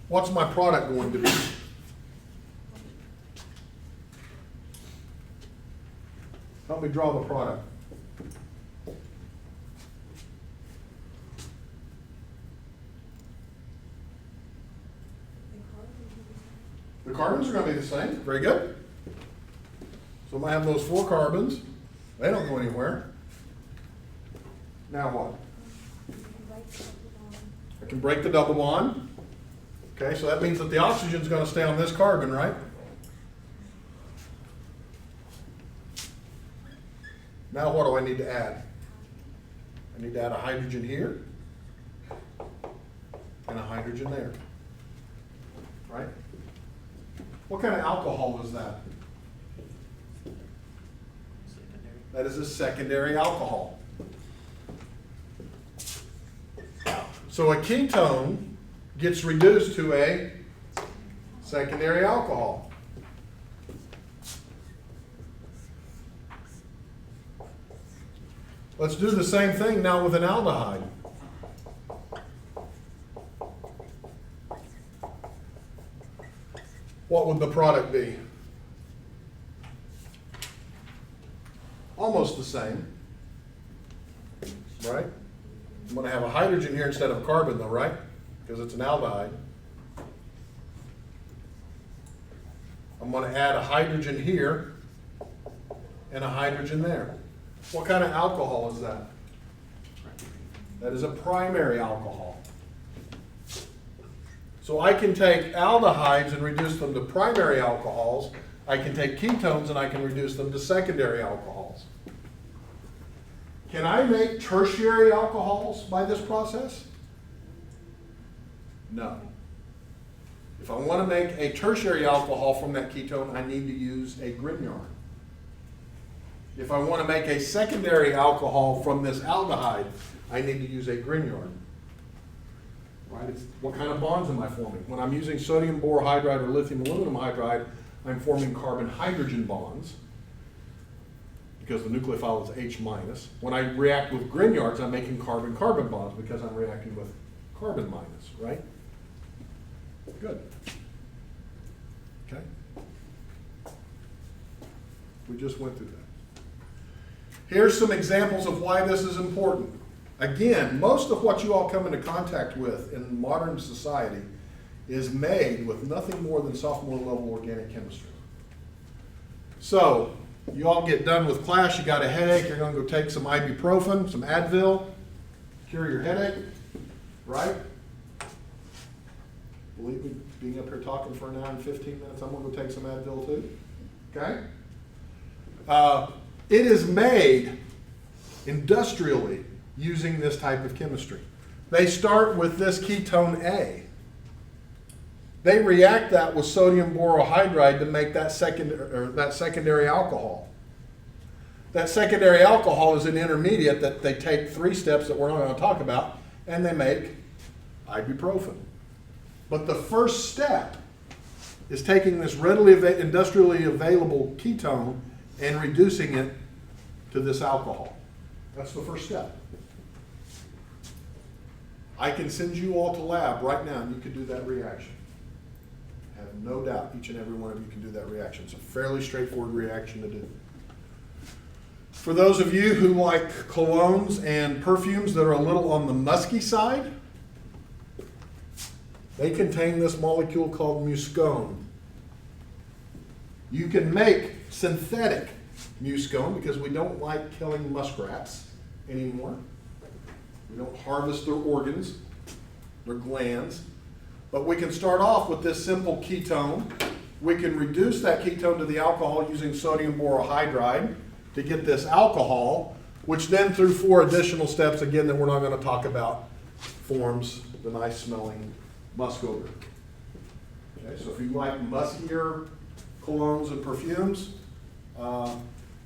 What's my product going to be? Help me draw the product. The carbons are going to be the same. Very good. So I might have those 4 carbons. They don't go anywhere. Now what? I can break the double bond. Okay, so that means that the oxygen is going to stay on this carbon, right? Now what do I need to add? I need to add a hydrogen here and a hydrogen there, right? What kind of alcohol is that? Secondary. That is a secondary alcohol. So a ketone gets reduced to a secondary alcohol. Let's do the same thing now with an aldehyde. What would the product be? Almost the same, right? I'm going to have a hydrogen here instead of a carbon though, right? Because it's an aldehyde. I'm going to add a hydrogen here and a hydrogen there. What kind of alcohol is that? That is a primary alcohol. So I can take aldehydes and reduce them to primary alcohols. I can take ketones and I can reduce them to secondary alcohols. Can I make tertiary alcohols by this process? No. If I want to make a tertiary alcohol from that ketone, I need to use a Grignard. If I want to make a secondary alcohol from this aldehyde, I need to use a Grignard. Right? It's, what kind of bonds am I forming? When I'm using sodium borohydride or lithium aluminum hydride, I'm forming carbon-hydrogen bonds because the nucleophile is H minus. When I react with Grignards, I'm making carbon-carbon bonds because I'm reacting with carbon minus, right? Good. Okay. We just went through that. Here's some examples of why this is important. Again, most of what you all come into contact with in modern society is made with nothing more than sophomore level organic chemistry. So, you all get done with class, you got a headache, you're going to go take some ibuprofen, some Advil, cure your headache, right? Believe me, being up here talking for an hour and 15 minutes, I'm going to go take some Advil too. Okay? It is made industrially using this type of chemistry. They start with this ketone A. They react that with sodium borohydride to make that secondary alcohol. That secondary alcohol is an intermediate that they take 3 steps that we're not going to talk about, and they make ibuprofen. But the first step is taking this readily industrially available ketone and reducing it to this alcohol. That's the first step. I can send you all to lab right now and you can do that reaction. I have no doubt each and every one of you can do that reaction. It's a fairly straightforward reaction to do. For those of you who like colognes and perfumes that are a little on the musky side, they contain this molecule called muscone. You can make synthetic muscone because we don't like killing muskrats anymore. We don't harvest their organs, their glands. But we can start off with this simple ketone. We can reduce that ketone to the alcohol using sodium borohydride to get this alcohol, which then through 4 additional steps, again, that we're not going to talk about, forms the nice smelling musk odor. Okay, so if you like muskier colognes and perfumes,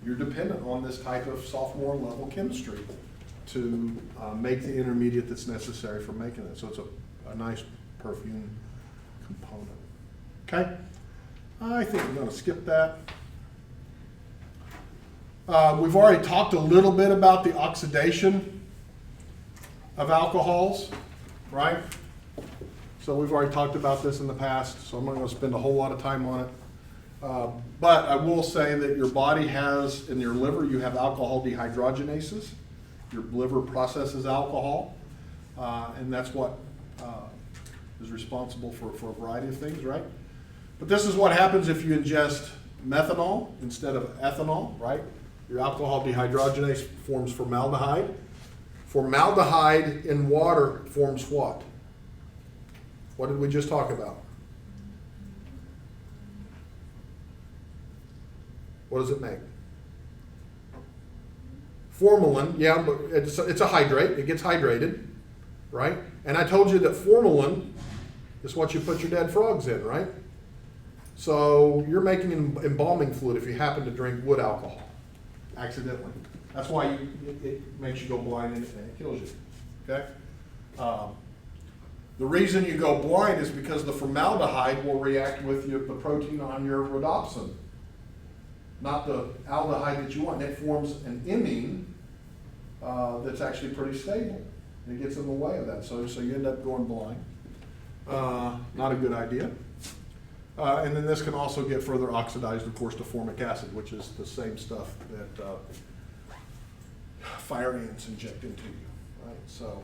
you're dependent on this type of sophomore level chemistry to make the intermediate that's necessary for making it. So it's a nice perfume component. Okay? I think we're going to skip that. We've already talked a little bit about the oxidation of alcohols, right? So we've already talked about this in the past, so I'm not going to spend a whole lot of time on it. But I will say that your body has, in your liver, you have alcohol dehydrogenases. Your liver processes alcohol, and that's what is responsible for a variety of things, right? But this is what happens if you ingest methanol instead of ethanol, right? Your alcohol dehydrogenase forms formaldehyde. Formaldehyde in water forms what? What did we just talk about? What does it make? Formalin, yeah, but it's a hydrate. It gets hydrated, right? And I told you that formalin is what you put your dead frogs in, right? So you're making an embalming fluid if you happen to drink wood alcohol accidentally. That's why it makes you go blind and it kills you, okay? The reason you go blind is because the formaldehyde will react with the protein on your rhodopsin, not the aldehyde that you want. It forms an imine that's actually pretty stable. And it gets in the way of that, so you end up going blind. Not a good idea. And then this can also get further oxidized, of course, to formic acid, which is the same stuff that fire ants inject into you, right? So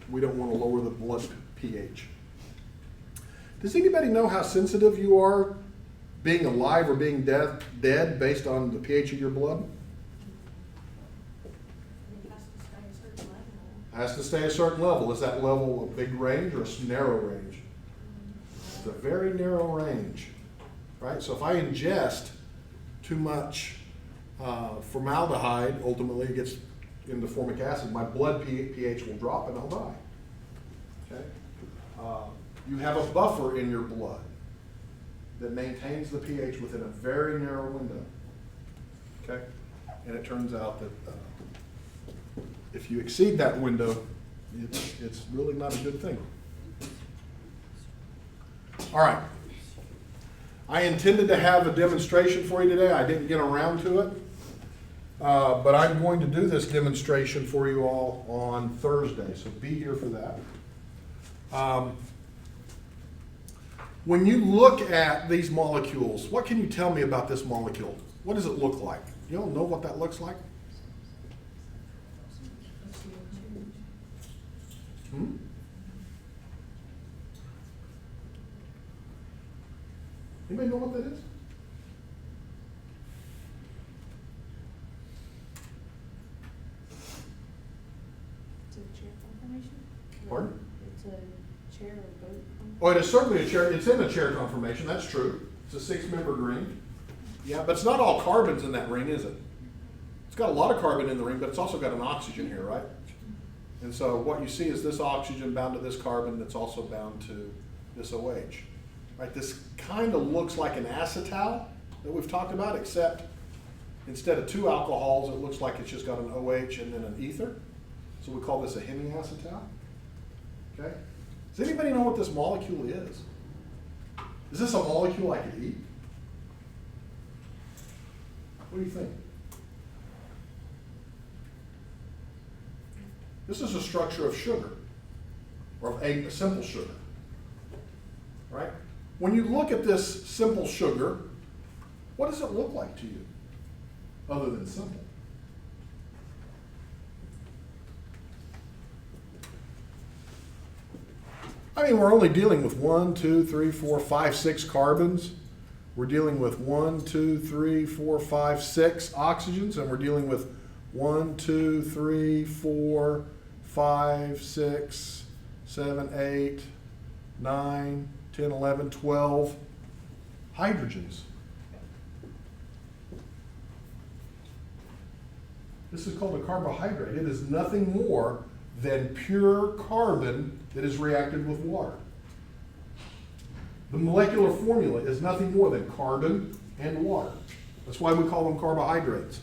we don't want to lower the blood pH. Does anybody know how sensitive you are being alive or being dead based on the pH of your blood? It has to stay a certain level. Has to stay a certain level. Is that level a big range or a narrow range? It's a very narrow range, right? So if I ingest too much formaldehyde, ultimately it gets into formic acid, my blood pH will drop and I'll die. Okay? You have a buffer in your blood that maintains the pH within a very narrow window. Okay? And it turns out that if you exceed that window, it's really not a good thing. All right. I intended to have a demonstration for you today. I didn't get around to it. But I'm going to do this demonstration for you all on Thursday, so be here for that. When you look at these molecules, what can you tell me about this molecule? What does it look like? You all know what that looks like? Hmm? Anybody know what that is? It's a chair conformation? Pardon? It's a chair or boat. Oh, it is certainly a chair. It's in a chair conformation. That's true. It's a 6-membered ring. Yeah, but it's not all carbons in that ring, is it? It's got a lot of carbon in the ring, but it's also got an oxygen here, right? And so what you see is this oxygen bound to this carbon that's also bound to this OH. Right? This kind of looks like an acetal that we've talked about, except instead of 2 alcohols, it looks like it's just got an OH and then an ether. So we call this a hemiacetal. Okay? Does anybody know what this molecule is? Is this a molecule I could eat? What do you think? This is a structure of sugar, or of a simple sugar, right? When you look at this simple sugar, what does it look like to you, other than simple? I mean, we're only dealing with 1, 2, 3, 4, 5, 6 carbons. We're dealing with 1, 2, 3, 4, 5, 6 oxygens, and we're dealing with 1, 2, 3, 4, 5, 6, 7, 8, 9, 10, 11, 12 hydrogens. This is called a carbohydrate. It is nothing more than pure carbon that is reacted with water. The molecular formula is nothing more than carbon and water. That's why we call them carbohydrates.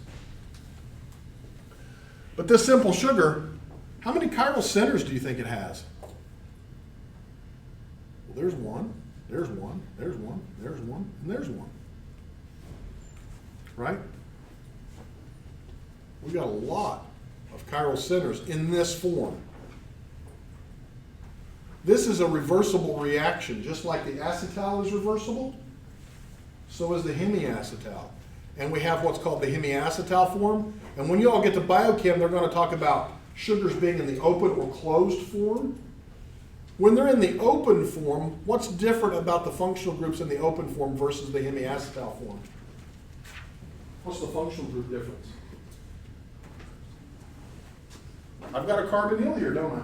But this simple sugar, how many chiral centers do you think it has? Well, there's one, there's one, there's one, there's one, and there's one. Right? We got a lot of chiral centers in this form. This is a reversible reaction. Just like the acetal is reversible, so is the hemiacetal. And we have what's called the hemiacetal form. And when you all get to biochem, they're going to talk about sugars being in the open or closed form. When they're in the open form, what's different about the functional groups in the open form versus the hemiacetal form? What's the functional group difference? I've got a carbonyl here, don't I?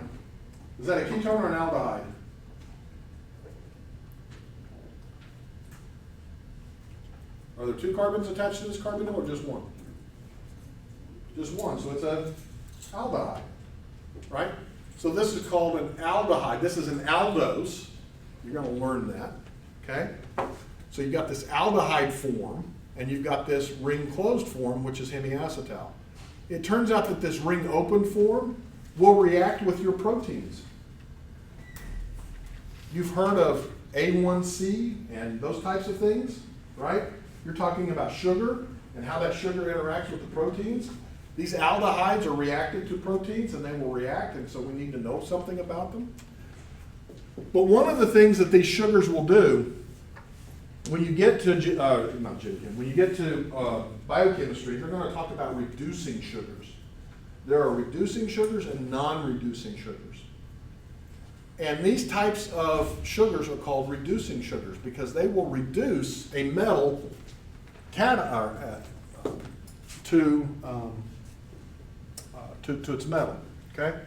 Is that a ketone or an aldehyde? Are there two carbons attached to this carbonyl or just one? Just one, so it's an aldehyde, right? So this is called an aldehyde. This is an aldose. You're going to learn that, okay? So you've got this aldehyde form, and you've got this ring closed form, which is hemiacetal. It turns out that this ring open form will react with your proteins. You've heard of A1C and those types of things, right? You're talking about sugar and how that sugar interacts with the proteins. These aldehydes are reacted to proteins and they will react, and so we need to know something about them. But one of the things that these sugars will do, when you get to, when you get to biochemistry, they're going to talk about reducing sugars. There are reducing sugars and non-reducing sugars. And these types of sugars are called reducing sugars because they will reduce a metal to its metal, okay?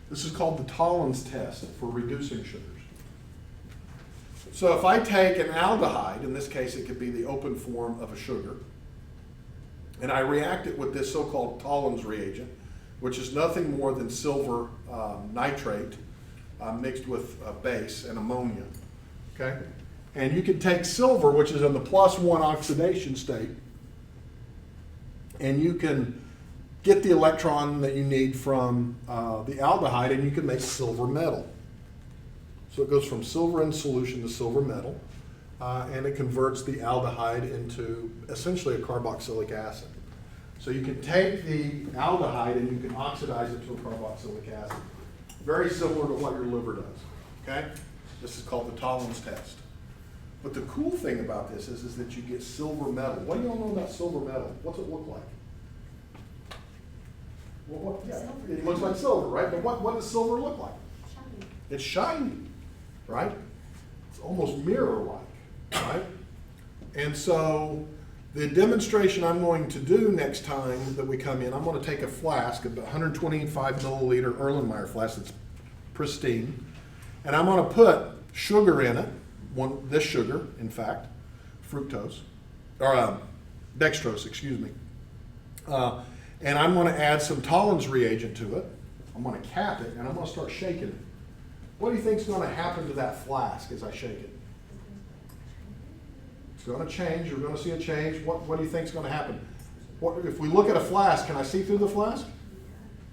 This is called the Tollens test for reducing sugars. So if I take an aldehyde, in this case it could be the open form of a sugar, and I react it with this so-called Tollens reagent, which is nothing more than silver nitrate mixed with a base and ammonia, okay? And you can take silver, which is in the +1 oxidation state, and you can get the electron that you need from the aldehyde, and you can make silver metal. So it goes from silver in solution to silver metal, and it converts the aldehyde into essentially a carboxylic acid. So you can take the aldehyde and you can oxidize it to a carboxylic acid. Very similar to what your liver does, okay? This is called the Tollens test. But the cool thing about this is that you get silver metal. What do you all know about silver metal? What's it look like? It looks like silver, right? But what does silver look like? Shiny. It's shiny, right? It's almost mirror-like, right? And so the demonstration I'm going to do next time that we come in, I'm going to take a flask, a 125 milliliter Erlenmeyer flask that's pristine, and I'm going to put sugar in it, this sugar, in fact, fructose, or dextrose, excuse me. And I'm going to add some Tollens reagent to it. I'm going to cap it, and I'm going to start shaking it. What do you think is going to happen to that flask as I shake it? It's going to change. You're going to see a change. What do you think is going to happen? If we look at a flask, can I see through the flask?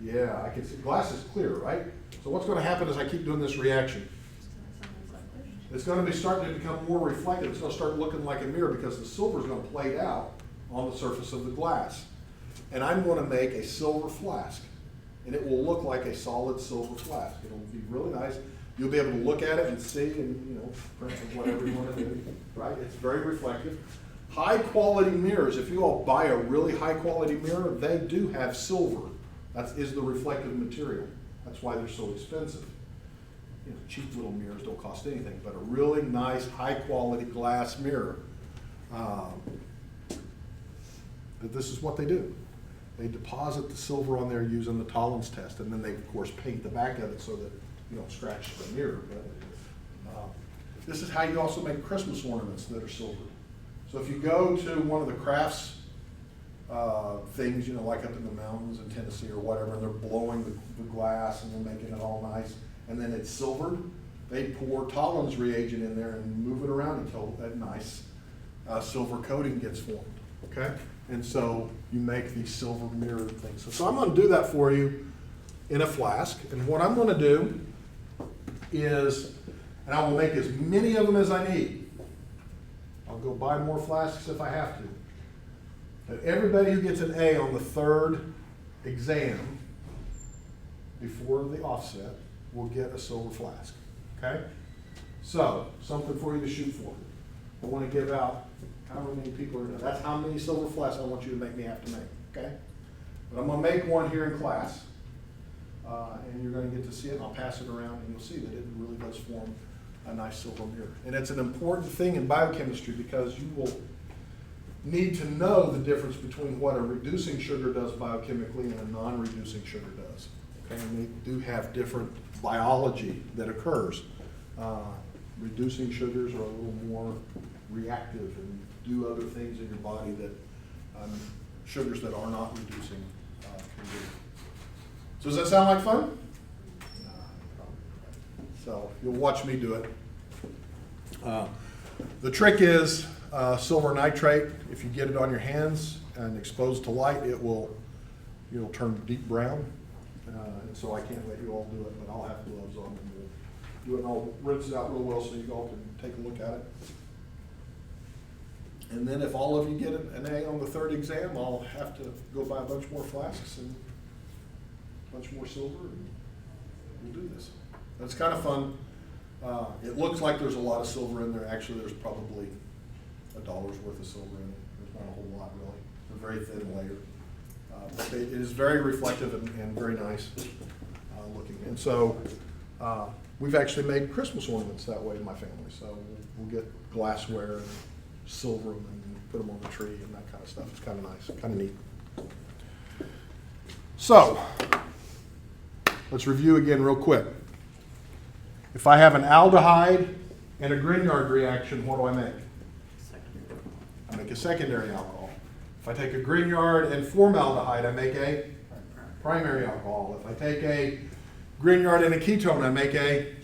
Yeah, I can see. Glass is clear, right? So what's going to happen as I keep doing this reaction? It's going to be starting to become more reflective. It's going to start looking like a mirror because the silver is going to plate out on the surface of the glass. And I'm going to make a silver flask. And it will look like a solid silver flask. It'll be really nice. You'll be able to look at it and see and, print whatever you want to do, right? It's very reflective. High quality mirrors, if you all buy a really high quality mirror, they do have silver. That is the reflective material. That's why they're so expensive. Cheap little mirrors don't cost anything, but a really nice high quality glass mirror, this is what they do. They deposit the silver on there using the Tollens test, and then they, of course, paint the back of it so that you don't scratch the mirror. But this is how you also make Christmas ornaments that are silver. So if you go to one of the crafts things, like up in the mountains in Tennessee or whatever, and they're blowing the glass and they're making it all nice, and then it's silvered. They pour Tollens reagent in there and move it around until that nice silver coating gets formed, okay? And so you make these silver mirrored things. So I'm gonna do that for you in a flask, and what I'm gonna do is, and I will make as many of them as I need. I'll go buy more flasks if I have to. But everybody who gets an A on the third exam before the offset will get a silver flask, okay? So, something for you to shoot for. I want to give out however many people are there. That's how many silver flasks I want you to make me have to make, okay? But I'm going to make one here in class, and you're going to get to see it, and I'll pass it around, and you'll see that it really does form a nice silver mirror. And it's an important thing in biochemistry because you will need to know the difference between what a reducing sugar does biochemically and a non-reducing sugar does. Okay, and they do have different biology that occurs. Reducing sugars are a little more reactive and do other things in your body that sugars that are not reducing can do. So does that sound like fun? So you'll watch me do it. The trick is silver nitrate. If you get it on your hands and exposed to light, it'll turn deep brown. And so I can't let you all do it, but I'll have gloves on and we'll do it, and I'll rinse it out real well so you all can take a look at it. And then if all of you get an A on the third exam, I'll have to go buy a bunch more flasks and a bunch more silver, and we'll do this. It's kind of fun. It looks like there's a lot of silver in there. Actually, there's probably $1 worth of silver in it. There's not a whole lot, really. It's a very thin layer. But it is very reflective and very nice looking. And so we've actually made Christmas ornaments that way in my family. So we'll get glassware and silver them and put them on the tree and that kind of stuff. It's kind of nice, kind of neat. So let's review again real quick. If I have an aldehyde and a Grignard reaction, what do I make? Secondary. I make a secondary alcohol. If I take a Grignard and formaldehyde, I make a primary alcohol. If I take a Grignard and a ketone, I make a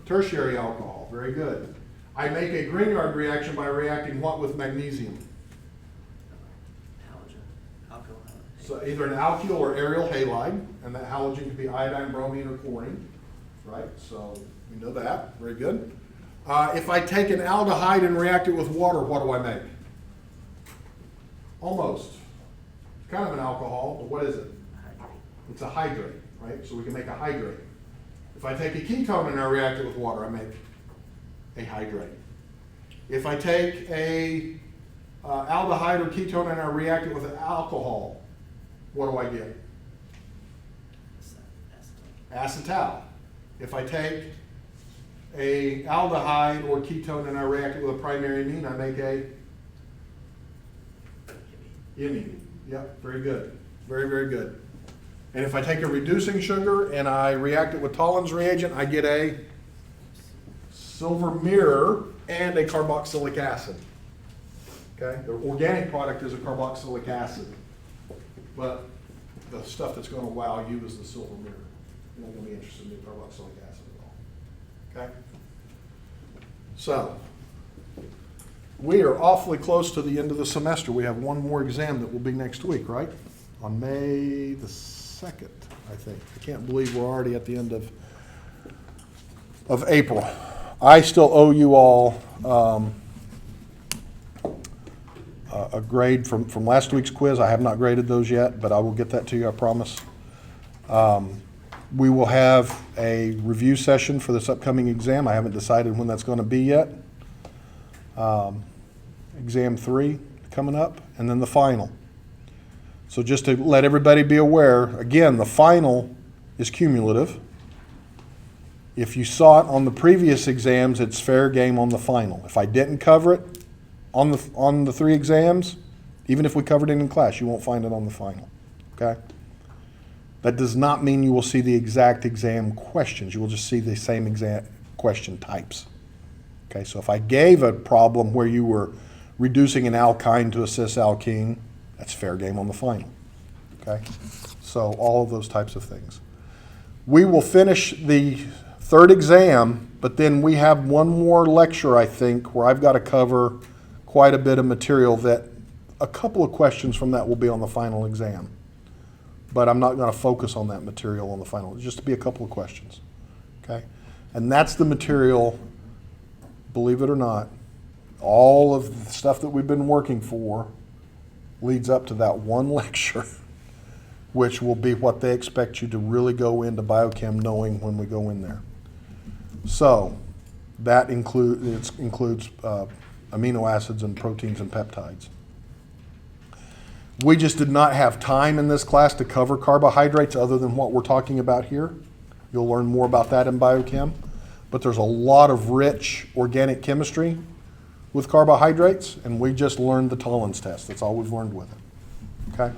tertiary alcohol. Very good. I make a Grignard reaction by reacting what with magnesium? Halogen. Alkyl halide. So either an alkyl or aryl halide, and that halogen could be iodine, bromine, or chlorine, right? So we know that. Very good. If I take an aldehyde and react it with water, what do I make? Almost. It's kind of an alcohol, but what is it? Hydrate. It's a hydrate, right? So we can make a hydrate. If I take a ketone and I react it with water, I make a hydrate. If I take a aldehyde or ketone and I react it with an alcohol, what do I get? Acetal. If I take a aldehyde or ketone and I react it with a primary amine, I make a imine. Yep, very good. Very, very good. And if I take a reducing sugar and I react it with Tollens reagent, I get a silver mirror and a carboxylic acid. Okay? The organic product is a carboxylic acid, but the stuff that's going to wow you is the silver mirror. You're not going to be interested in the carboxylic acid at all. Okay? So, we are awfully close to the end of the semester. We have one more exam that will be next week, right? On May the 2nd, I think. I can't believe we're already at the end of April. I still owe you all a grade from last week's quiz. I have not graded those yet, but I will get that to you, I promise. We will have a review session for this upcoming exam. I haven't decided when that's going to be yet. Exam 3 coming up, and then the final. So just to let everybody be aware, again, the final is cumulative. If you saw it on the previous exams, it's fair game on the final. If I didn't cover it on the 3 exams, even if we covered it in class, you won't find it on the final. Okay? That does not mean you will see the exact exam questions. You will just see the same exam question types. Okay, so if I gave a problem where you were reducing an alkyne to a cis alkene, That's fair game on the final, okay? So all of those types of things. We will finish the third exam, but then we have one more lecture, I think, where I've got to cover quite a bit of material that a couple of questions from that will be on the final exam. But I'm not going to focus on that material on the final, just to be a couple of questions, okay? And that's the material, believe it or not, all of the stuff that we've been working for leads up to that one lecture, which will be what they expect you to really go into biochem knowing when we go in there. So that includes amino acids and proteins and peptides. We just did not have time in this class to cover carbohydrates other than what we're talking about here. You'll learn more about that in biochem. But there's a lot of rich organic chemistry with carbohydrates, and we just learned the Tollens test. That's all we've learned with it, okay?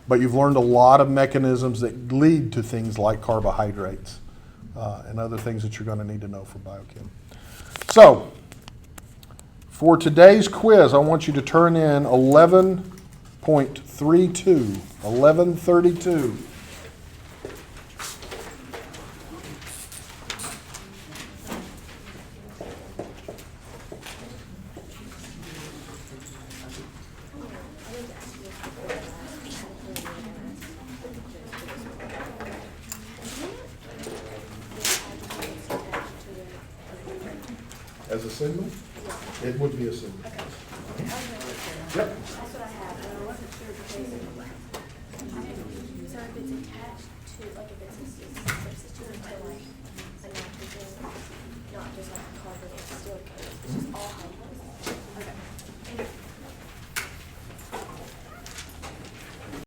But you've learned a lot of mechanisms that lead to things like carbohydrates and other things that you're going to need to know for biochem. So, for today's quiz, I want you to turn in 11.32, 1132. As a symbol? It would be a symbol. Yep. That's what I have, but I wasn't sure because. So if it's attached to, like if it's a substitute to like a nitrogen, not just like a carbon